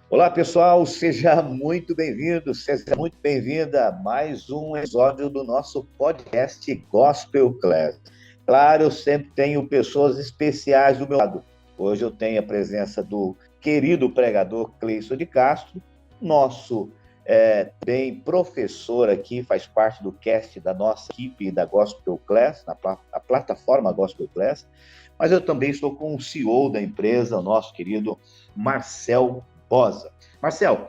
Olá, pessoal, seja muito bem-vindo, seja muito bem-vinda a mais um episódio do nosso podcast Gospel Class. Claro, eu sempre tenho pessoas especiais do meu lado. Hoje eu tenho a presença do querido pregador Cleison de Castro, nosso também professor aqui, faz parte do cast da nossa equipe da Gospel Class, a plataforma Gospel Class, mas eu também estou com o CEO da empresa, o nosso querido Marcel Bosa. Marcel,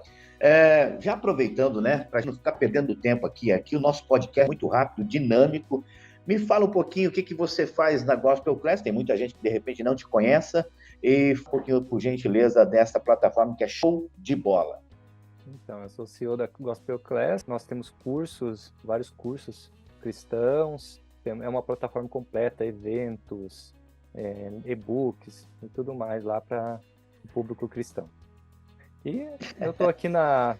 já aproveitando, né, para a gente não ficar perdendo tempo aqui o nosso podcast é muito rápido, dinâmico. Me fala um pouquinho o que você faz na Gospel Class, tem muita gente que de repente não te conheça, e um pouquinho, por gentileza, dessa plataforma que é show de bola. Então, eu sou CEO da Gospel Class, nós temos cursos, vários cursos cristãos, é uma plataforma completa, eventos, e-books e tudo mais lá para o público cristão. E eu estou aqui na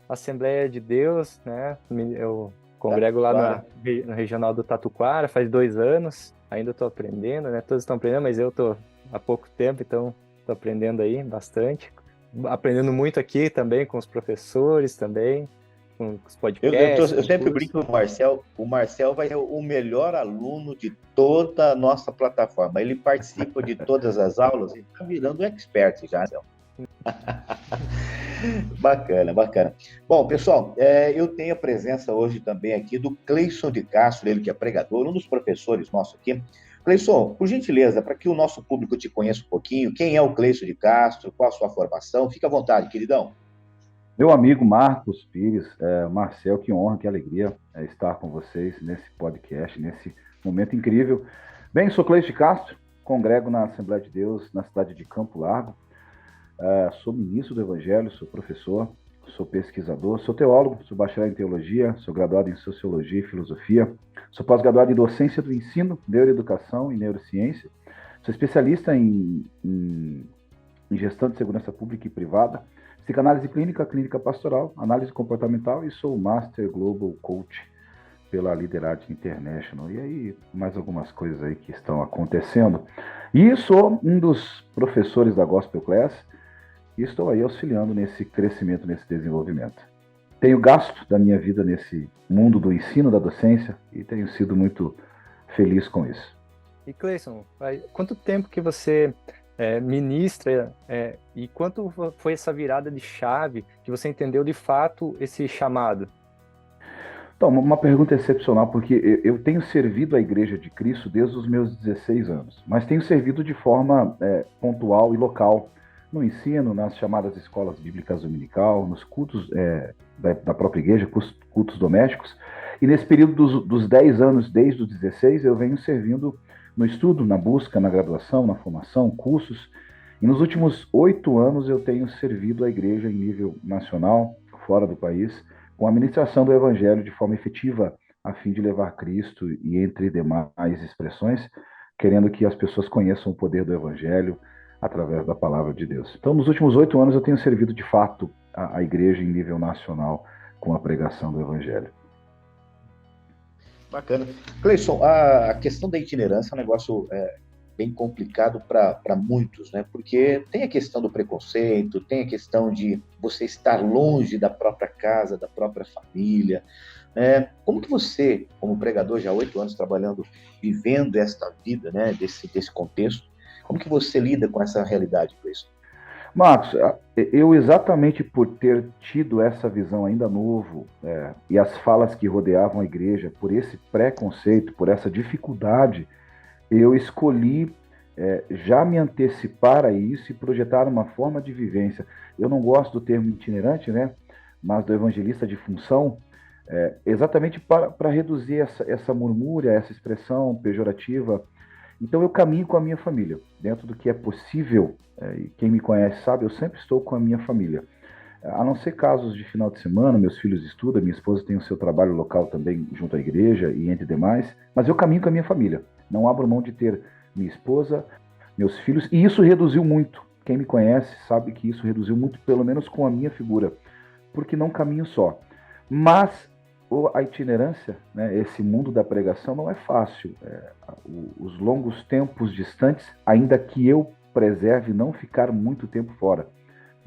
Assembleia de Deus, né? Eu congrego lá no Regional do Tatuquara faz 2 anos, ainda estou aprendendo, né? Todos estão aprendendo, mas eu estou há pouco tempo, então estou aprendendo aí bastante. Aprendendo muito aqui também com os professores também, com os podcasts, Eu com sempre cursos. brinco com o Marcel vai ser o melhor aluno de toda a nossa plataforma. Ele participa de todas as aulas e está virando expert já, Marcel. Bacana, bacana. Bom, pessoal, eu tenho a presença hoje também aqui do Cleison de Castro, ele que é pregador, um dos professores nossos aqui. Cleison, por gentileza, para que o nosso público te conheça um pouquinho, quem é o Cleison de Castro, qual a sua formação? Fica à vontade, queridão. Meu amigo Marcos Pires, Marcel, que honra, que alegria estar com vocês nesse podcast, nesse momento incrível. Bem, sou Cleison de Castro, congrego na Assembleia de Deus, na cidade de Campo Largo. Sou ministro do Evangelho, sou professor, sou pesquisador, sou teólogo, sou bacharel em teologia, sou graduado em sociologia e filosofia, sou pós-graduado em docência do ensino, neuroeducação e neurociência, sou especialista em gestão de segurança pública e privada, psicanálise clínica, clínica pastoral, análise comportamental e sou Master Global Coach pela Liderate International. E aí, mais algumas coisas aí que estão acontecendo. E sou um dos professores da Gospel Class e estou aí auxiliando nesse crescimento, nesse desenvolvimento. Tenho gasto da minha vida nesse mundo do ensino, da docência, e tenho sido muito feliz com isso. E Cleison, quanto tempo que você ministra e quanto foi essa virada de chave que você entendeu de fato esse chamado? Então, uma pergunta excepcional, porque eu tenho servido a Igreja de Cristo desde os meus 16 anos, mas tenho servido de forma pontual e local, no ensino, nas chamadas escolas bíblicas dominical, nos cultos da própria igreja, cultos domésticos, e nesse período dos 10 anos, desde os 16, eu venho servindo no estudo, na busca, na graduação, na formação, cursos, e nos últimos 8 anos eu tenho servido a igreja em nível nacional, fora do país, com a ministração do Evangelho de forma efetiva, a fim de levar Cristo e, entre demais expressões, querendo que as pessoas conheçam o poder do Evangelho através da palavra de Deus. Então, nos últimos 8 anos, eu tenho servido de fato a igreja em nível nacional com a pregação do Evangelho. Bacana. Cleison, a questão da itinerância é um negócio bem complicado para muitos, né? Porque tem a questão do preconceito, tem a questão de você estar longe da própria casa, da própria família. Como que você, como pregador, já há 8 anos trabalhando, vivendo esta vida, né? Desse contexto, como que você lida com essa realidade, Cleison? Marcos, eu exatamente por ter tido essa visão ainda novo e as falas que rodeavam a igreja, por esse preconceito, por essa dificuldade, eu escolhi já me antecipar a isso e projetar uma forma de vivência. Eu não gosto do termo itinerante, né? Mas do evangelista de função, exatamente para reduzir essa murmúria, essa expressão pejorativa. Então eu caminho com a minha família, dentro do que é possível, e quem me conhece sabe, eu sempre estou com a minha família. A não ser casos de final de semana, meus filhos estudam, minha esposa tem o seu trabalho local também junto à igreja e entre demais, mas eu caminho com a minha família. Não abro mão de ter minha esposa, meus filhos, e isso reduziu muito. Quem me conhece sabe que isso reduziu muito, pelo menos com a minha figura, porque não caminho só. Mas a itinerância, né, esse mundo da pregação não é fácil. Os longos tempos distantes, ainda que eu preserve não ficar muito tempo fora.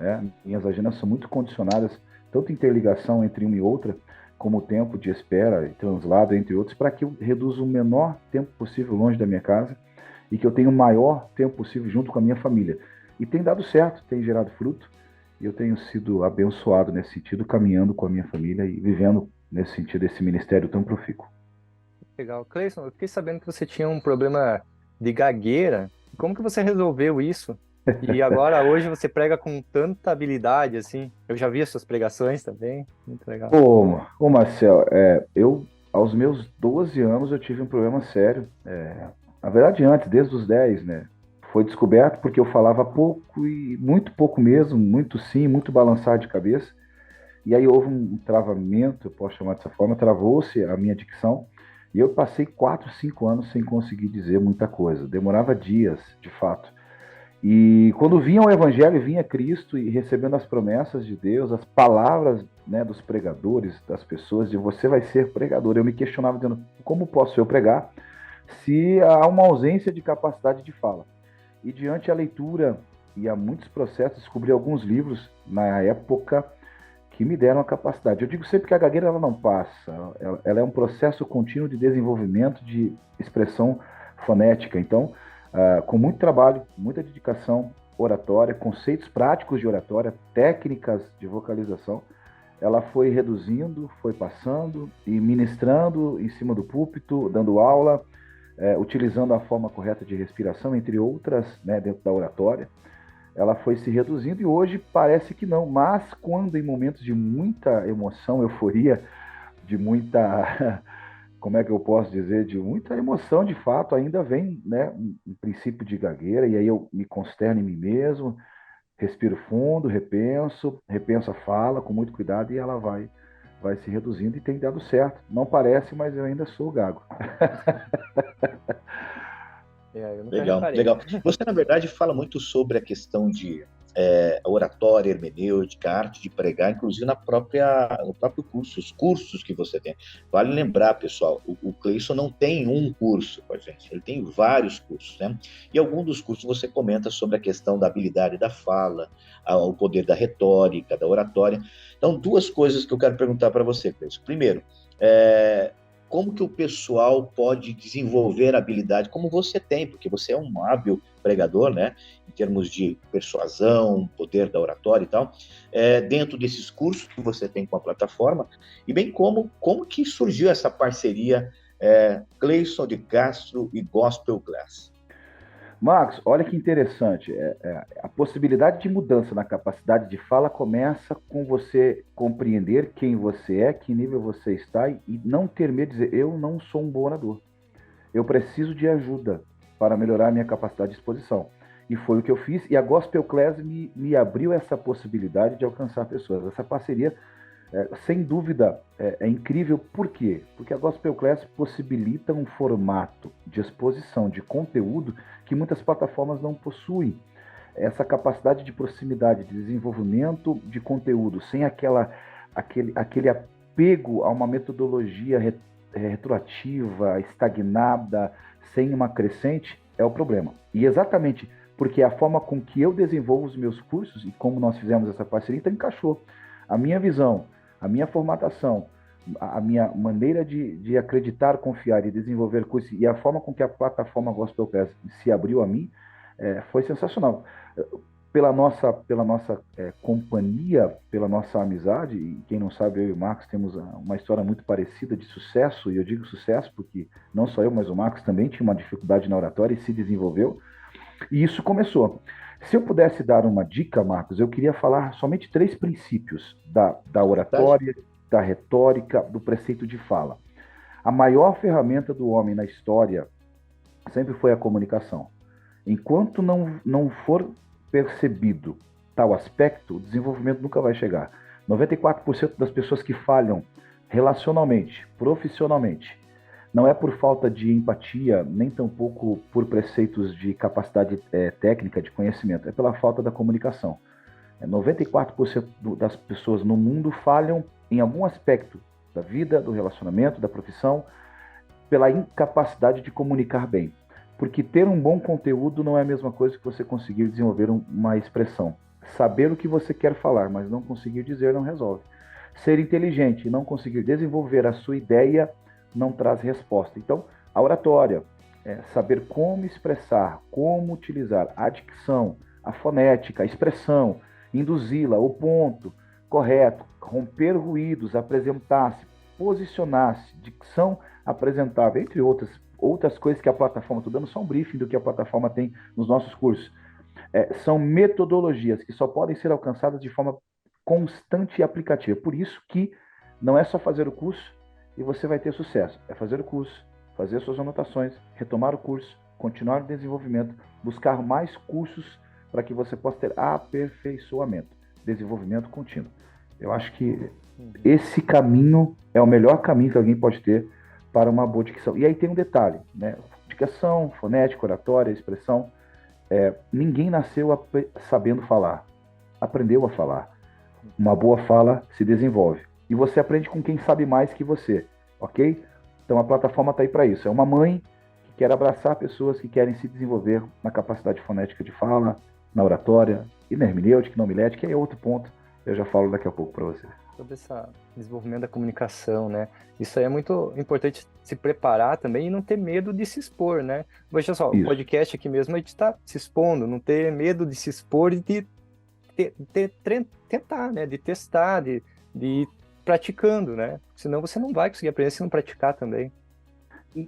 né? Minhas agendas são muito condicionadas, tanto interligação entre uma e outra, como o tempo de espera e translado, entre outros, para que eu reduza o menor tempo possível longe da minha casa e que eu tenha o maior tempo possível junto com a minha família. E tem dado certo, tem gerado fruto, e eu tenho sido abençoado nesse sentido, caminhando com a minha família e vivendo nesse sentido esse ministério tão profícuo. Legal. Cleison, eu fiquei sabendo que você tinha um problema de gagueira. Como que você resolveu isso? E agora, hoje, você prega com tanta habilidade, assim. Eu já vi as suas pregações também. Muito legal. Ô Marcel, eu, aos meus 12 anos, eu tive um problema sério. Na verdade, antes, desde os 10, né? Foi descoberto porque eu falava pouco e muito pouco mesmo, muito sim, muito balançar de cabeça. E aí houve um travamento, eu posso chamar dessa forma, travou-se a minha dicção. E eu passei 4, 5 anos sem conseguir dizer muita coisa. Demorava dias, de fato. E quando vinha o Evangelho, vinha Cristo e recebendo as promessas de Deus, as palavras, né, dos pregadores, das pessoas, de você vai ser pregador. Eu me questionava dizendo, como posso eu pregar se há uma ausência de capacidade de fala? E diante a leitura e a muitos processos, descobri alguns livros na época que me deram a capacidade. Eu digo sempre que a gagueira ela não passa, ela é um processo contínuo de desenvolvimento de expressão fonética. Então, com muito trabalho, muita dedicação, oratória, conceitos práticos de oratória, técnicas de vocalização, ela foi reduzindo, foi passando e ministrando em cima do púlpito, dando aula, utilizando a forma correta de respiração, entre outras, né, dentro da oratória. Ela foi se reduzindo e hoje parece que não, mas quando em momentos de muita emoção, euforia, de muita, como é que eu posso dizer, de muita emoção de fato, ainda vem, né, um princípio de gagueira, e aí eu me consterno em mim mesmo, respiro fundo, repenso a fala com muito cuidado e ela vai se reduzindo e tem dado certo. Não parece, mas eu ainda sou gago. Eu nunca Legal, reparei. legal. Você, na verdade, fala muito sobre a questão de oratória, hermenêutica, arte de pregar, inclusive no próprio curso, os cursos que você tem. Vale lembrar, pessoal, o Cleison não tem um curso com a gente, ele tem vários cursos, né? E algum dos cursos você comenta sobre a questão da habilidade da fala, o poder da retórica, da oratória. Então, duas coisas que eu quero perguntar para você, Cleison. Primeiro, como que o pessoal pode desenvolver a habilidade como você tem, porque você é um hábil pregador, né, em termos de persuasão, poder da oratória e tal, dentro desses cursos que você tem com a plataforma, e bem como que surgiu essa parceria Cleison de Castro e Gospel Class. Marcos, olha que interessante. A possibilidade de mudança na capacidade de fala começa com você compreender quem você é, que nível você está e não ter medo de dizer, eu não sou um bom orador. Eu preciso de ajuda para melhorar a minha capacidade de exposição. E foi o que eu fiz, e a Gospel Class me abriu essa possibilidade de alcançar pessoas. Essa parceria, sem dúvida, é incrível. Por quê? Porque a Gospel Class possibilita um formato de exposição de conteúdo que muitas plataformas não possuem. Essa capacidade de proximidade, de desenvolvimento de conteúdo, sem aquele apego a uma metodologia retroativa, estagnada, sem uma crescente, é o problema. E exatamente porque a forma com que eu desenvolvo os meus cursos e como nós fizemos essa parceria, então encaixou. A minha visão, a minha formatação, a minha maneira de acreditar, confiar e desenvolver cursos e a forma com que a plataforma Gospel Class se abriu a mim foi sensacional. Pela nossa companhia, pela nossa amizade, e quem não sabe, eu e o Marcos temos uma história muito parecida de sucesso, e eu digo sucesso porque não só eu, mas o Marcos também tinha uma dificuldade na oratória e se desenvolveu, e isso começou. Se eu pudesse dar uma dica, Marcos, eu queria falar somente 3 princípios da oratória, da retórica, do preceito de fala. A maior ferramenta do homem na história sempre foi a comunicação. Enquanto não for percebido tal aspecto, o desenvolvimento nunca vai chegar. 94% das pessoas que falham relacionalmente, profissionalmente, não é por falta de empatia, nem tampouco por preceitos de capacidade técnica, de conhecimento, é pela falta da comunicação. 94% das pessoas no mundo falham em algum aspecto da vida, do relacionamento, da profissão, pela incapacidade de comunicar bem. Porque ter um bom conteúdo não é a mesma coisa que você conseguir desenvolver uma expressão. Saber o que você quer falar, mas não conseguir dizer não resolve. Ser inteligente e não conseguir desenvolver a sua ideia não traz resposta. Então, a oratória, saber como expressar, como utilizar a dicção, a fonética, a expressão, induzi-la ao ponto correto, romper ruídos, apresentar-se, posicionar-se, dicção apresentável, entre outras coisas que a plataforma, estou dando só um briefing do que a plataforma tem nos nossos cursos. São metodologias que só podem ser alcançadas de forma constante e aplicativa. Por isso que não é só fazer o curso e você vai ter sucesso. É fazer o curso, fazer suas anotações, retomar o curso, continuar o desenvolvimento, buscar mais cursos para que você possa ter aperfeiçoamento, desenvolvimento contínuo. Eu acho que esse caminho é o melhor caminho que alguém pode ter para uma boa dicção. E aí tem um detalhe, né? Dicção, fonética, oratória, expressão. Ninguém nasceu sabendo falar, aprendeu a falar. Uma boa fala se desenvolve. E você aprende com quem sabe mais que você, ok? Então a plataforma está aí para isso. É uma mãe que quer abraçar pessoas que querem se desenvolver na capacidade fonética de fala, na oratória e na hermenêutica, na homilética, que é outro ponto. Eu já falo daqui a pouco para você. Sobre esse desenvolvimento da comunicação, né? Isso aí é muito importante se preparar também e não ter medo de se expor, né? Veja só, o podcast aqui mesmo, a gente está se expondo, não ter medo de se expor e de tentar, né? De testar, de ir praticando, né? Senão você não vai conseguir aprender se não praticar também.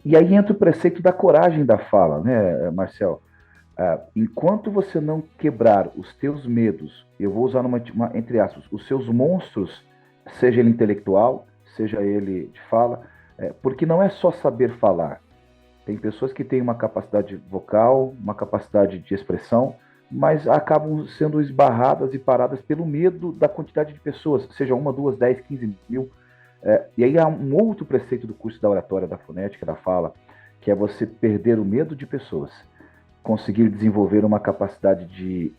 E aí entra o preceito da coragem da fala, né, Marcel? Enquanto você não quebrar os teus medos, eu vou usar entre aspas, os seus monstros, seja ele intelectual, seja ele de fala, porque não é só saber falar. Tem pessoas que têm uma capacidade vocal, uma capacidade de expressão, mas acabam sendo esbarradas e paradas pelo medo da quantidade de pessoas, seja 1, 2, 10, 15 mil. E aí há um outro preceito do curso da oratória, da fonética, da fala, que é você perder o medo de pessoas, conseguir desenvolver uma capacidade de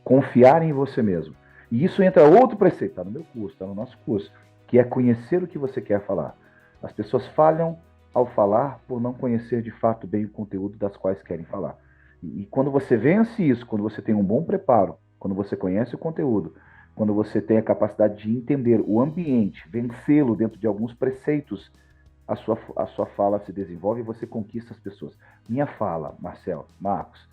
confiar em você mesmo. E isso entra outro preceito, está no meu curso, está no nosso curso, que é conhecer o que você quer falar. As pessoas falham ao falar por não conhecer de fato bem o conteúdo das quais querem falar. E quando você vence isso, quando você tem um bom preparo, quando você conhece o conteúdo, quando você tem a capacidade de entender o ambiente, vencê-lo dentro de alguns preceitos, a sua fala se desenvolve e você conquista as pessoas. Minha fala, Marcel, Marcos,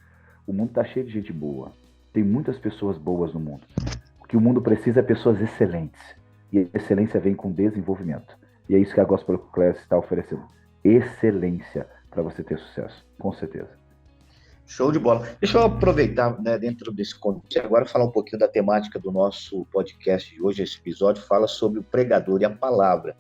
o mundo está cheio de gente boa. Tem muitas pessoas boas no mundo. O que o mundo precisa é pessoas excelentes. E a excelência vem com desenvolvimento. E é isso que a Gospel Class está oferecendo. Excelência para você ter sucesso, com certeza. Show de bola. Deixa eu aproveitar, né, dentro desse contexto, agora falar um pouquinho da temática do nosso podcast de hoje. Esse episódio fala sobre o pregador e a palavra.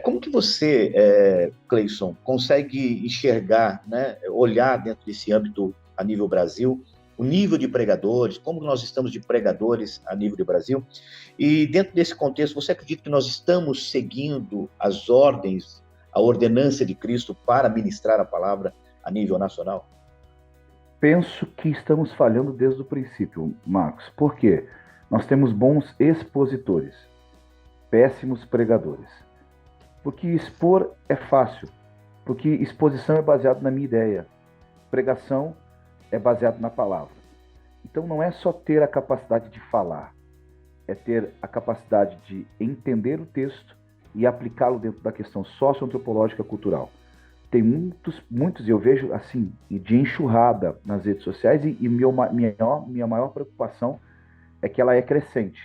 Como que você, Cleison, consegue enxergar, né, olhar dentro desse âmbito a nível Brasil, o nível de pregadores, como nós estamos de pregadores a nível do Brasil? E dentro desse contexto, você acredita que nós estamos seguindo as ordens, a ordenança de Cristo para ministrar a palavra a nível nacional? Penso que estamos falhando desde o princípio, Marcos. Por quê? Nós temos bons expositores, péssimos pregadores. Porque expor é fácil, porque exposição é baseado na minha ideia, pregação é baseado na palavra. Então não é só ter a capacidade de falar, é ter a capacidade de entender o texto e aplicá-lo dentro da questão socioantropológica cultural. Tem muitos, eu vejo assim, de enxurrada nas redes sociais e minha maior preocupação é que ela é crescente.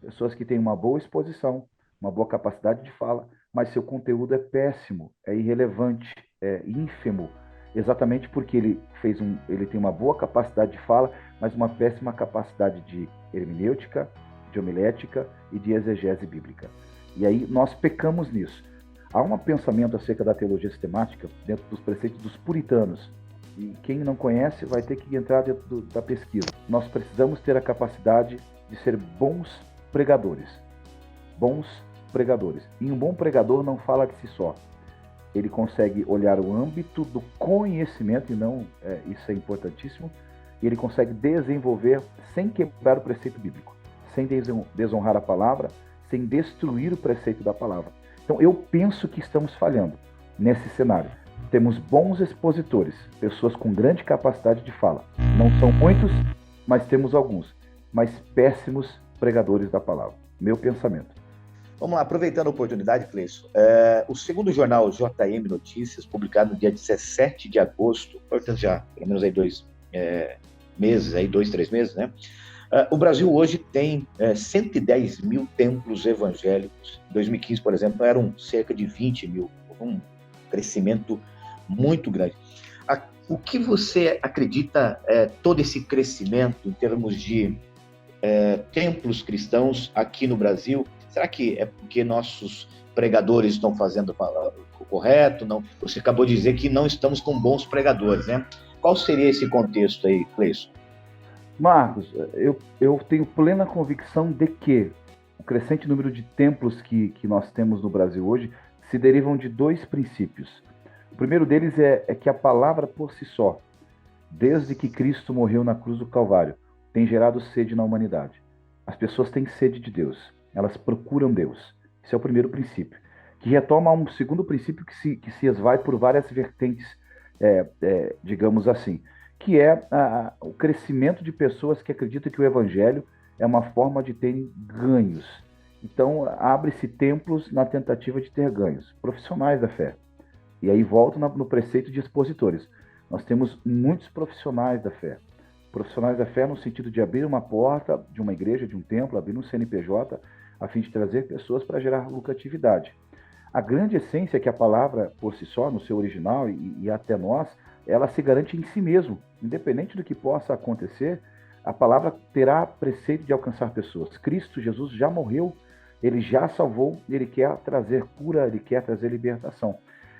Pessoas que têm uma boa exposição, uma boa capacidade de fala, mas seu conteúdo é péssimo, é irrelevante, é ínfimo, exatamente porque ele tem uma boa capacidade de fala, mas uma péssima capacidade de hermenêutica, de homilética e de exegese bíblica. E aí nós pecamos nisso. Há um pensamento acerca da teologia sistemática dentro dos preceitos dos puritanos. E quem não conhece vai ter que entrar dentro da pesquisa. Nós precisamos ter a capacidade de ser bons pregadores. Bons pregadores. E um bom pregador não fala de si só. Ele consegue olhar o âmbito do conhecimento, e não, isso é importantíssimo, e ele consegue desenvolver sem quebrar o preceito bíblico, sem desonrar a palavra, sem destruir o preceito da palavra. Então, eu penso que estamos falhando nesse cenário. Temos bons expositores, pessoas com grande capacidade de fala. Não são muitos, mas temos alguns. mas péssimos pregadores da palavra. Meu pensamento. Vamos lá, aproveitando a oportunidade, Cleison. O segundo jornal JM Notícias, publicado no dia 17 de agosto, portanto já pelo menos aí 2 meses, 3 meses, né? O Brasil hoje tem 110 mil templos evangélicos. Em 2015, por exemplo, eram cerca de 20 mil. Um crescimento muito grande. O que você acredita todo esse crescimento em termos de templos cristãos aqui no Brasil? Será que é porque nossos pregadores estão fazendo o correto? Não? Você acabou de dizer que não estamos com bons pregadores, né? Qual seria esse contexto aí, Cleison? Marcos, eu tenho plena convicção de que o crescente número de templos que nós temos no Brasil hoje se derivam de 2 princípios. O primeiro deles é que a palavra por si só, desde que Cristo morreu na cruz do Calvário, tem gerado sede na humanidade. As pessoas têm sede de Deus, elas procuram Deus. Esse é o primeiro princípio, que retoma um segundo princípio que se esvai por várias vertentes, digamos assim, que é o crescimento de pessoas que acreditam que o evangelho é uma forma de terem ganhos. Então, abre-se templos na tentativa de ter ganhos, profissionais da fé. E aí volto no preceito de expositores. Nós temos muitos profissionais da fé. Profissionais da fé no sentido de abrir uma porta de uma igreja, de um templo, abrir um CNPJ, a fim de trazer pessoas para gerar lucratividade. A grande essência é que a palavra, por si só, no seu original e até nós, ela se garante em si mesmo. Independente do que possa acontecer, a palavra terá preceito de alcançar pessoas. Cristo Jesus já morreu, ele já salvou, ele quer trazer cura, ele quer trazer libertação.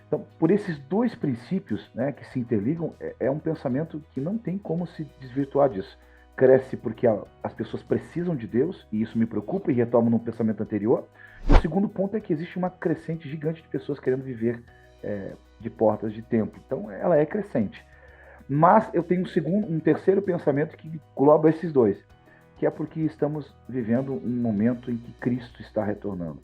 Então, por esses 2 princípios, né, que se interligam, é um pensamento que não tem como se desvirtuar disso. Cresce porque as pessoas precisam de Deus, e isso me preocupa e retomo no pensamento anterior. E o segundo ponto é que existe uma crescente gigante de pessoas querendo viver de portas de templo. Então, ela é crescente. Mas eu tenho um terceiro pensamento que engloba esses 2, que é porque estamos vivendo um momento em que Cristo está retornando.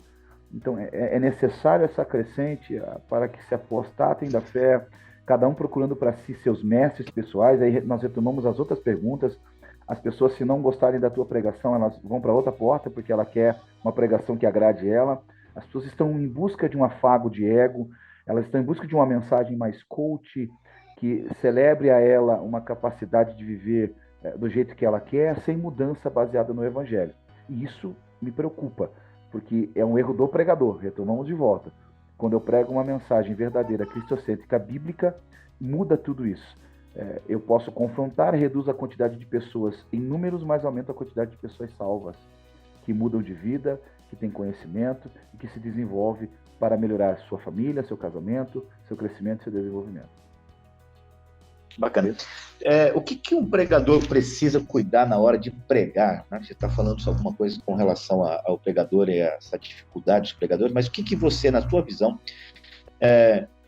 Então, é necessário essa crescente para que se apostatem da fé, cada um procurando para si seus mestres pessoais. Aí nós retomamos as outras perguntas. As pessoas, se não gostarem da tua pregação, elas vão para outra porta, porque ela quer uma pregação que agrade ela. As pessoas estão em busca de um afago de ego, elas estão em busca de uma mensagem mais coach, que celebre a ela uma capacidade de viver do jeito que ela quer, sem mudança baseada no evangelho. E isso me preocupa, porque é um erro do pregador. Retomamos de volta. Quando eu prego uma mensagem verdadeira, cristocêntrica, bíblica, muda tudo isso. Eu posso confrontar, reduz a quantidade de pessoas em números, mas aumenta a quantidade de pessoas salvas, que mudam de vida, que têm conhecimento e que se desenvolve para melhorar sua família, seu casamento, seu crescimento e seu desenvolvimento. Bacana. O que um pregador precisa cuidar na hora de pregar? Né? Você está falando sobre alguma coisa com relação ao pregador e a essa dificuldade dos pregadores, mas o que você, na sua visão,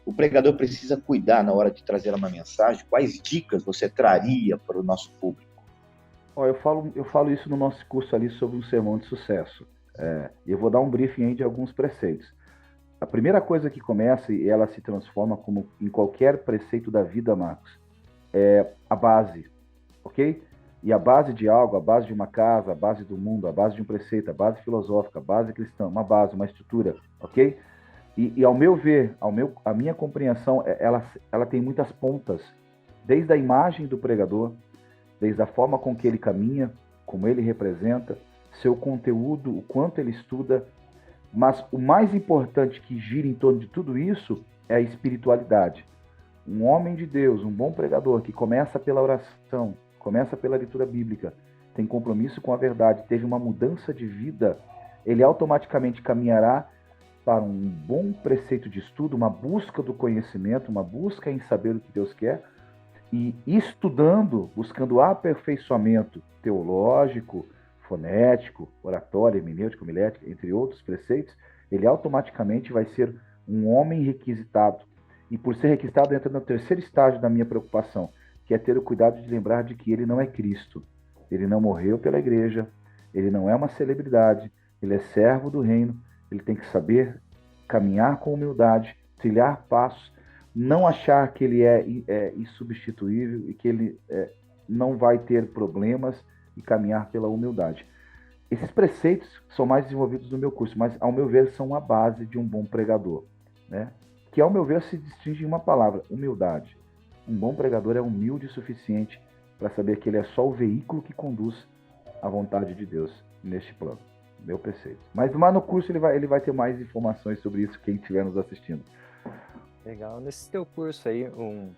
o pregador precisa cuidar na hora de trazer uma mensagem? Quais dicas você traria para o nosso público? Eu falo isso no nosso curso ali sobre um sermão de sucesso. Eu vou dar um briefing aí de alguns preceitos. A primeira coisa que começa, e ela se transforma como em qualquer preceito da vida, Marcos, é a base, ok? E a base de algo, a base de uma casa, a base do mundo, a base de um preceito, a base filosófica, a base cristã, uma base, uma estrutura, ok? E ao meu ver, a minha compreensão, ela tem muitas pontas, desde a imagem do pregador, desde a forma com que ele caminha, como ele representa, seu conteúdo, o quanto ele estuda, mas o mais importante que gira em torno de tudo isso é a espiritualidade. Um homem de Deus, um bom pregador, que começa pela oração, começa pela leitura bíblica, tem compromisso com a verdade, teve uma mudança de vida, ele automaticamente caminhará para um bom preceito de estudo, uma busca do conhecimento, uma busca em saber o que Deus quer, e estudando, buscando aperfeiçoamento teológico, fonético, oratório, hermenêutico, homilética, entre outros preceitos, ele automaticamente vai ser um homem requisitado. E por ser requisitado, entra no terceiro estágio da minha preocupação, que é ter o cuidado de lembrar de que ele não é Cristo. Ele não morreu pela igreja, ele não é uma celebridade, ele é servo do reino, ele tem que saber caminhar com humildade, trilhar passos, não achar que ele é insubstituível e que ele não vai ter problemas e caminhar pela humildade. Esses preceitos são mais desenvolvidos no meu curso, mas, ao meu ver, são a base de um bom pregador, né? Que, ao meu ver, se distingue em uma palavra: humildade. Um bom pregador é humilde o suficiente para saber que ele é só o veículo que conduz à vontade de Deus neste plano. Meu preceito. Mas no curso ele vai ter mais informações sobre isso, quem estiver nos assistindo. Legal. Nesse teu curso aí, um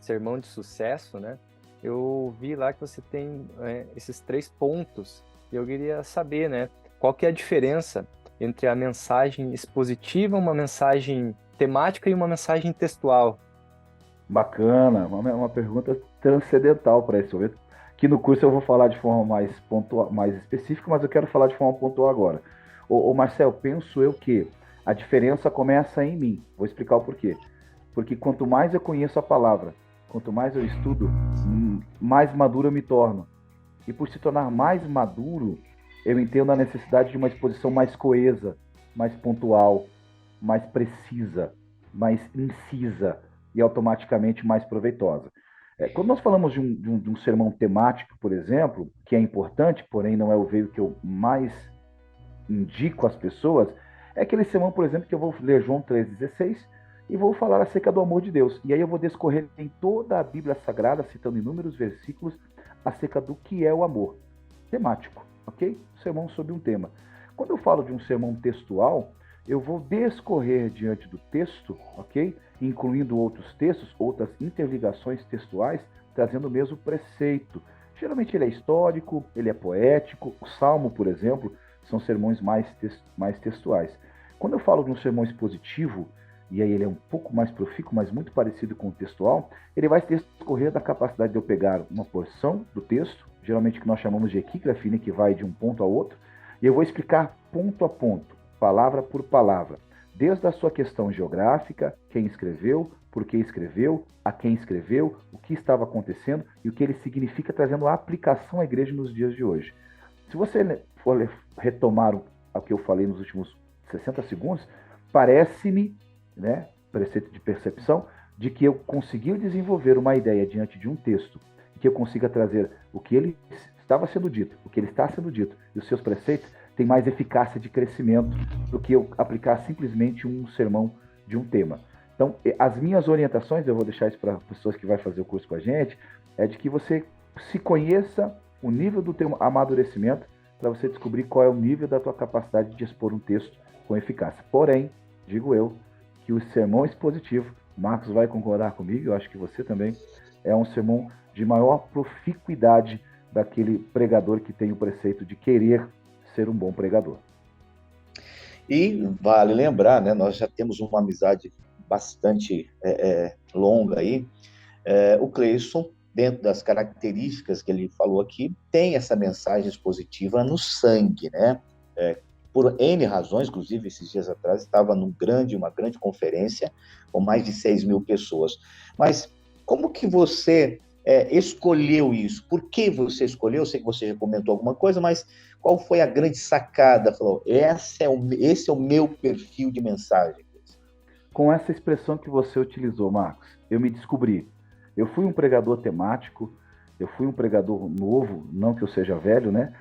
sermão de sucesso, né? Eu vi lá que você tem esses 3 pontos. E eu queria saber, né? Qual que é a diferença entre a mensagem expositiva, uma mensagem temática e uma mensagem textual? Bacana, uma pergunta transcendental para esse momento. Que no curso eu vou falar de forma mais pontual, mais específica, mas eu quero falar de forma pontual agora. Ô Marcel, penso eu que a diferença começa em mim. Vou explicar o porquê. Porque quanto mais eu conheço a palavra, quanto mais eu estudo, mais maduro eu me torno. E por se tornar mais maduro, eu entendo a necessidade de uma exposição mais coesa, mais pontual, mais precisa, mais incisa e automaticamente mais proveitosa. Quando nós falamos de um sermão temático, por exemplo, que é importante, porém não é o veio que eu mais indico às pessoas, é aquele sermão, por exemplo, que eu vou ler João 3,16 e vou falar acerca do amor de Deus. E aí eu vou discorrer em toda a Bíblia Sagrada, citando inúmeros versículos, acerca do que é o amor. Temático, ok? Sermão sobre um tema. Quando eu falo de um sermão textual, eu vou discorrer diante do texto, ok? Incluindo outros textos, outras interligações textuais, trazendo o mesmo preceito. Geralmente ele é histórico, ele é poético. O Salmo, por exemplo, são sermões mais textuais. Quando eu falo de um sermão expositivo, e aí ele é um pouco mais profícuo, mas muito parecido com o textual, ele vai discorrer da capacidade de eu pegar uma porção do texto, geralmente que nós chamamos de equígrafe, né, que vai de um ponto a outro, e eu vou explicar ponto a ponto, palavra por palavra, desde a sua questão geográfica, quem escreveu, por que escreveu, a quem escreveu, o que estava acontecendo e o que ele significa, trazendo a aplicação à igreja nos dias de hoje. Se você for retomar o que eu falei nos últimos 60 segundos, parece-me, né, preceito de percepção, de que eu consegui desenvolver uma ideia diante de um texto, que eu consiga trazer o que ele estava sendo dito, o que ele está sendo dito, e os seus preceitos têm mais eficácia de crescimento do que eu aplicar simplesmente um sermão de um tema. Então, as minhas orientações, eu vou deixar isso para pessoas que vão fazer o curso com a gente, é de que você se conheça o nível do teu amadurecimento para você descobrir qual é o nível da tua capacidade de expor um texto com eficácia. Porém, digo eu, que o sermão expositivo, Marcos vai concordar comigo, eu acho que você também, é um sermão de maior proficuidade daquele pregador que tem o preceito de querer ser um bom pregador. E vale lembrar, né, nós já temos uma amizade bastante longa aí. O Cleison, dentro das características que ele falou aqui, tem essa mensagem expositiva no sangue, né? Por N razões, inclusive esses dias atrás estava uma grande conferência com mais de 6 mil pessoas. Mas como que você escolheu isso? Por que você escolheu? Eu sei que você já comentou alguma coisa, mas qual foi a grande sacada? Falou, esse é o meu perfil de mensagem. Com essa expressão que você utilizou, Marcos, eu me descobri. Eu fui um pregador temático, eu fui um pregador novo, não que eu seja velho, né?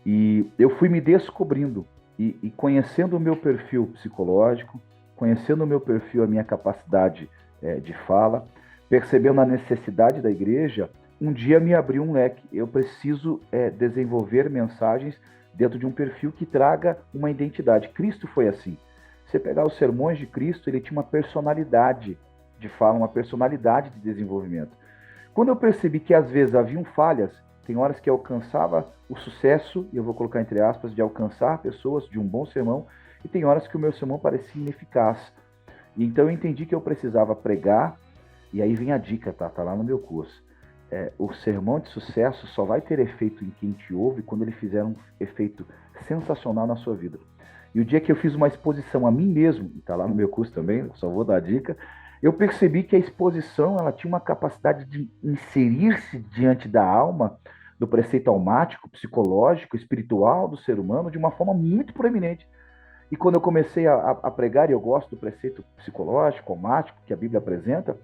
E eu fui me descobrindo e conhecendo o meu perfil psicológico, conhecendo o meu perfil, a minha capacidade de fala, percebendo a necessidade da igreja, um dia me abriu um leque. Eu preciso desenvolver mensagens dentro de um perfil que traga uma identidade. Cristo foi assim. Você pegar os sermões de Cristo, ele tinha uma personalidade de fala, uma personalidade de desenvolvimento. Quando eu percebi que às vezes haviam falhas, tem horas que eu alcançava o sucesso, e eu vou colocar entre aspas, de alcançar pessoas de um bom sermão, e tem horas que o meu sermão parecia ineficaz. E então eu entendi que eu precisava pregar, e aí vem a dica, tá lá no meu curso. O sermão de sucesso só vai ter efeito em quem te ouve quando ele fizer um efeito sensacional na sua vida. E o dia que eu fiz uma exposição a mim mesmo, está lá no meu curso também, só vou dar a dica, eu percebi que a exposição ela tinha uma capacidade de inserir-se diante da alma, do preceito almático, psicológico, espiritual do ser humano, de uma forma muito proeminente. E quando eu comecei a pregar, e eu gosto do preceito psicológico, almático, que a Bíblia apresenta,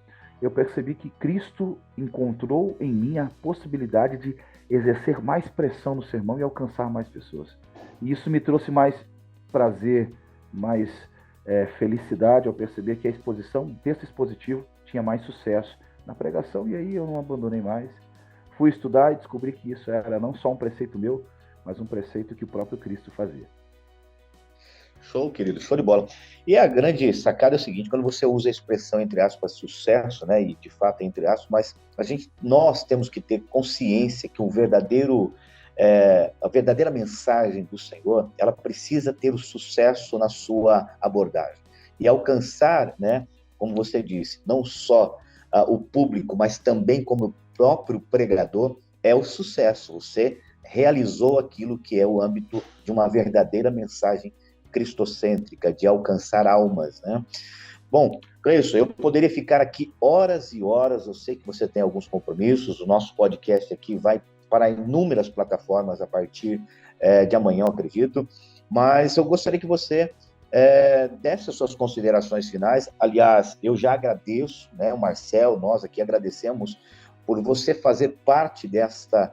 eu percebi que Cristo encontrou em mim a possibilidade de exercer mais pressão no sermão e alcançar mais pessoas. E isso me trouxe mais prazer, mais felicidade ao perceber que a exposição, o texto expositivo, tinha mais sucesso na pregação, e aí eu não abandonei mais. Fui estudar e descobri que isso era não só um preceito meu, mas um preceito que o próprio Cristo fazia. Show, querido, show de bola. E a grande sacada é o seguinte: quando você usa a expressão, entre aspas, sucesso, né, e de fato é entre aspas, mas nós temos que ter consciência que a verdadeira mensagem do Senhor, ela precisa ter o sucesso na sua abordagem. E alcançar, né, como você disse, não só o público, mas também como o próprio pregador, é o sucesso. Você realizou aquilo que é o âmbito de uma verdadeira mensagem cristocêntrica, de alcançar almas, né? Bom, Cleison, eu poderia ficar aqui horas e horas, eu sei que você tem alguns compromissos, o nosso podcast aqui vai para inúmeras plataformas a partir de amanhã, eu acredito, mas eu gostaria que você desse as suas considerações finais. Aliás, eu já agradeço, né, o Marcel, nós aqui agradecemos por você fazer parte desta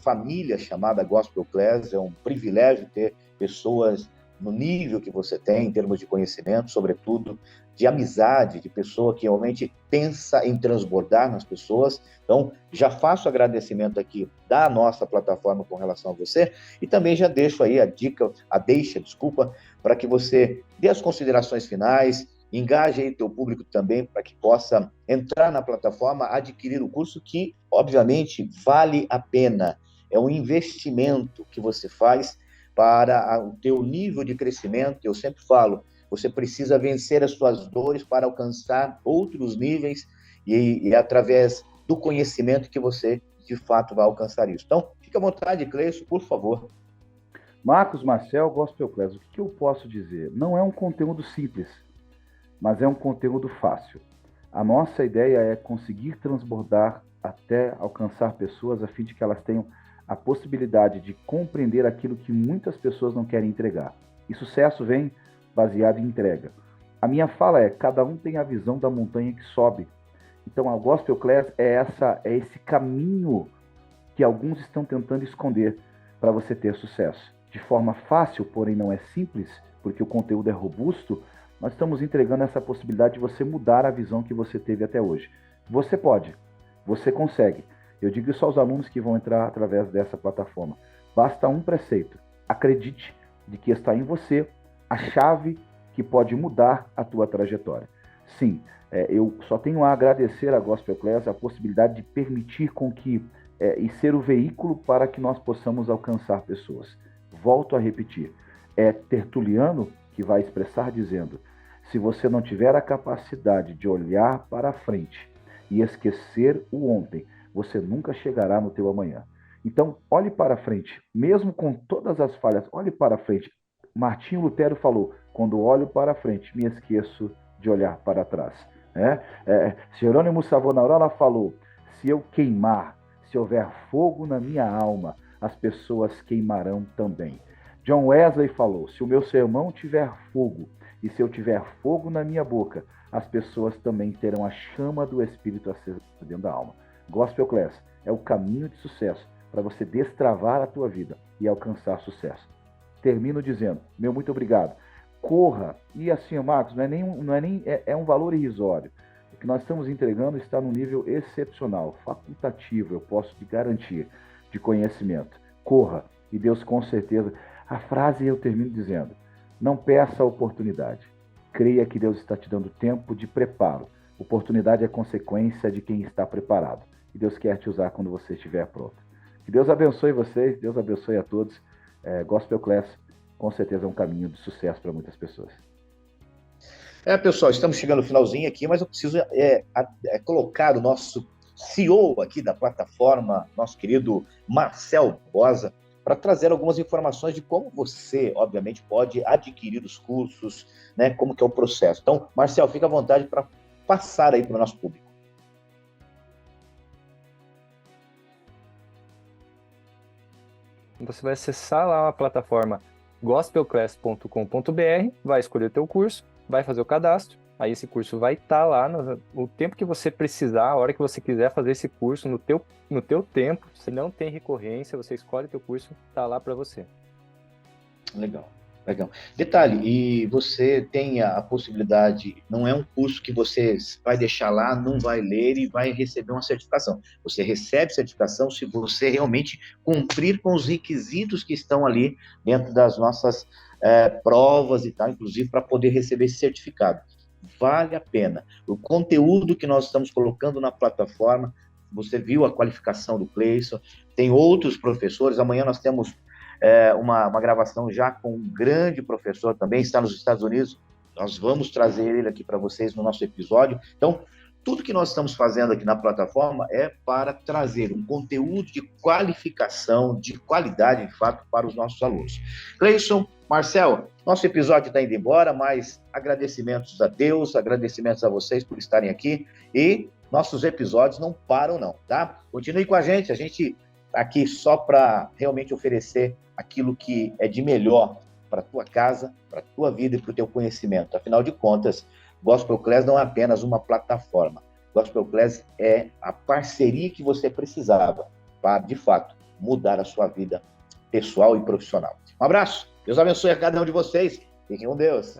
família chamada Gospel Class. É um privilégio ter pessoas no nível que você tem, em termos de conhecimento, sobretudo de amizade, de pessoa que realmente pensa em transbordar nas pessoas. Então, já faço agradecimento aqui da nossa plataforma com relação a você, e também já deixo aí desculpa, para que você dê as considerações finais, engaje aí teu público também, para que possa entrar na plataforma, adquirir o curso que, obviamente, vale a pena. É um investimento que você faz para o teu nível de crescimento. Eu sempre falo, você precisa vencer as suas dores para alcançar outros níveis, e através do conhecimento que você, de fato, vai alcançar isso. Então, fique à vontade, Cleison, por favor. Marcos, Marcel, Gospel Class, o que eu posso dizer? Não é um conteúdo simples, mas é um conteúdo fácil. A nossa ideia é conseguir transbordar até alcançar pessoas a fim de que elas tenham a possibilidade de compreender aquilo que muitas pessoas não querem entregar. E sucesso vem baseado em entrega. A minha fala é: cada um tem a visão da montanha que sobe. Então a Gospel Class é esse caminho que alguns estão tentando esconder para você ter sucesso. De forma fácil, porém não é simples, porque o conteúdo é robusto. Nós estamos entregando essa possibilidade de você mudar a visão que você teve até hoje. Você pode, você consegue. Eu digo isso aos alunos que vão entrar através dessa plataforma. Basta um preceito. Acredite de que está em você a chave que pode mudar a tua trajetória. Sim, eu só tenho a agradecer à Gospel Class a possibilidade de permitir com que e ser o veículo para que nós possamos alcançar pessoas. Volto a repetir, é Tertuliano que vai expressar dizendo: se você não tiver a capacidade de olhar para a frente e esquecer o ontem, você nunca chegará no teu amanhã. Então, olhe para frente, mesmo com todas as falhas, olhe para frente. Martinho Lutero falou: quando olho para frente, me esqueço de olhar para trás. Jerônimo Savonarola falou: se eu queimar, se houver fogo na minha alma, as pessoas queimarão também. John Wesley falou: se o meu sermão tiver fogo, e se eu tiver fogo na minha boca, as pessoas também terão a chama do Espírito acesa dentro da alma. Gospel Class é o caminho de sucesso para você destravar a tua vida e alcançar sucesso. Termino dizendo: meu muito obrigado. Corra, e assim, Marcos, é um valor irrisório. O que nós estamos entregando está num nível excepcional, facultativo, eu posso te garantir, de conhecimento. Corra, e Deus com certeza. A frase eu termino dizendo: não peça a oportunidade. Creia que Deus está te dando tempo de preparo. Oportunidade é consequência de quem está preparado. E Deus quer te usar quando você estiver pronto. Que Deus abençoe vocês, Deus abençoe a todos. Gospel Class, com certeza, é um caminho de sucesso para muitas pessoas. Pessoal, estamos chegando no finalzinho aqui, mas eu preciso colocar o nosso CEO aqui da plataforma, nosso querido Marcel Bosa, para trazer algumas informações de como você, obviamente, pode adquirir os cursos, né, como que é o processo. Então, Marcel, fica à vontade para passar aí para o nosso público. Você vai acessar lá a plataforma gospelclass.com.br, vai escolher o teu curso, vai fazer o cadastro. Aí esse curso vai estar lá o tempo que você precisar, a hora que você quiser fazer esse curso, no teu tempo. Se não tem recorrência, você escolhe o teu curso, está lá para você. Legal, legal. Detalhe, e você tem a possibilidade, não é um curso que você vai deixar lá, não vai ler e vai receber uma certificação. Você recebe certificação se você realmente cumprir com os requisitos que estão ali dentro das nossas provas e tal, inclusive para poder receber esse certificado. Vale a pena. O conteúdo que nós estamos colocando na plataforma, você viu a qualificação do Cleison, tem outros professores, amanhã nós temos uma gravação já com um grande professor também, está nos Estados Unidos, nós vamos trazer ele aqui para vocês no nosso episódio. Então, tudo que nós estamos fazendo aqui na plataforma é para trazer um conteúdo de qualificação, de qualidade, de fato, para os nossos alunos. Cleison, Marcel, nosso episódio está indo embora, mas agradecimentos a Deus, agradecimentos a vocês por estarem aqui, e nossos episódios não param não, tá? Continue com a gente aqui só para realmente oferecer aquilo que é de melhor para a tua casa, para a tua vida e para o teu conhecimento. Afinal de contas, Gospel Class não é apenas uma plataforma. Gospel Class é a parceria que você precisava para, de fato, mudar a sua vida pessoal e profissional. Um abraço, Deus abençoe a cada um de vocês. Fiquem com Deus.